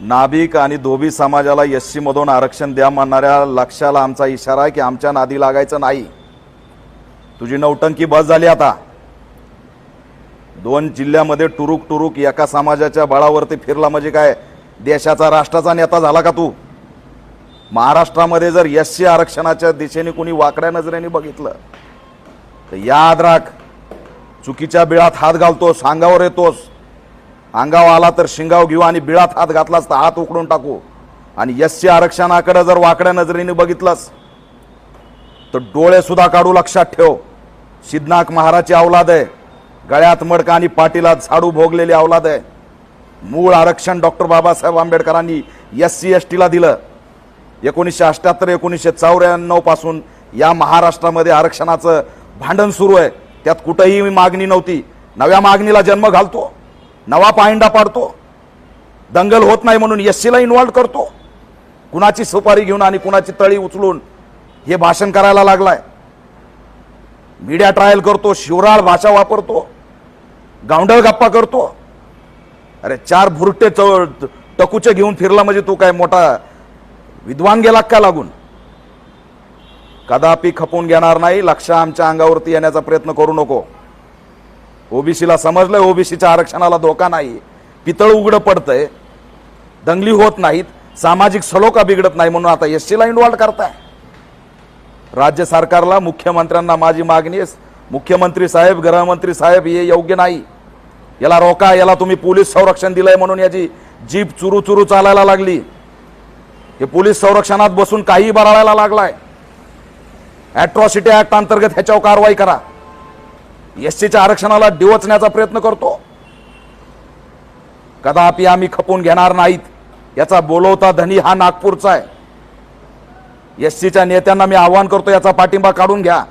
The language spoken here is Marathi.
नाभिक आणि धोबी समाजाला एससी मधून आरक्षण द्या म्हणणाऱ्या लक्षाला आमचा इशारा आहे की आमच्या नादी लागायचं नाही। तुझी नौटंकी बस झाली आता। 2 जिल्ह्यामध्ये टुरुक टुरुक एका समाजाच्या बळावरती फिरला म्हणजे काय देशाचा राष्ट्राचा नेता झाला का तू? महाराष्ट्रामध्ये जर एससी आरक्षणाच्या दिशेने कोणी वाकड्या नजरेने बघितलं तर याद राख, चुकीच्या बिळात हात घालतोस, अंगावर येतोस। अंगावर आला तर शिंगाव घेऊ आणि बिळात हात घातलास तर हात उकडून टाकू। आणि एससी आरक्षणाकडे जर वाकड्या नजरेने बघितलास तर डोळे सुद्धा काढू, लक्षात ठेव। सिद्धनाथ महाराजची औलाद आहे, गळ्यात मडका आणि पाटीलात झाडू भोगलेली औलाद आहे। मूळ आरक्षण डॉक्टर बाबासाहेब आंबेडकरांनी एससी एसटीला दिलं। 1978 1994 पासून या महाराष्ट्रामध्ये आरक्षणाचं भांडण सुरू आहे। त्यात कुठेही मागणी नव्हती। नव्या मागणीला जन्म घालतो, नवा पायंडा पाडतो, दंगल होत नाही म्हणून एससीला इन्व्हॉल्व करतो। कुणाची सुपारी घेऊन आणि कुणाची तळी उचलून हे भाषण करायला लागलाय। मीडिया ट्रायल करतो, शिवराळ भाषा वापरतो, गावंढळ गप्पा करतो। अरे 4 भुरटे टकूचे घेऊन फिरला म्हणजे तू काय मोठा विद्वान गेला का लागून? कदापि खपून घेणार नाही। लक्ष आमच्या अंगावरती येण्याचा प्रयत्न करू नको। ओबीसीला समजलंय ओबीसीच्या आरक्षणाला धोका नाही, पितळ उघडं पडतंय, दंगली होत नाहीत, सामाजिक सलोखा बिघडत नाही म्हणून आता एससीला इन्व्हॉल्व करताय। राज्य सरकारला, मुख्यमंत्र्यांना माझी मागणी आहे, मुख्यमंत्री साहेब, गृहमंत्री साहेब, हे योग्य नाही। याला रोका। याला तुम्ही पोलीस संरक्षण दिलंय म्हणून याची जीप चुरू चुरू चालायला लागली। हे पोलीस संरक्षणात बसून काही बराळायला लागलाय। ॲट्रॉसिटी ऍक्ट अंतर्गत ह्याच्यावर कारवाई करा। एससीच्या आरक्षणाला डिवचण्याचा प्रयत्न करतो। कदापि आम्ही खपून घेणार नाहीत। याचा बोलवता धनी हा नागपूरचा आहे। एससीच्या नेत्यांना मी आवाहन करतो, याचा पाठिंबा काढून घ्या।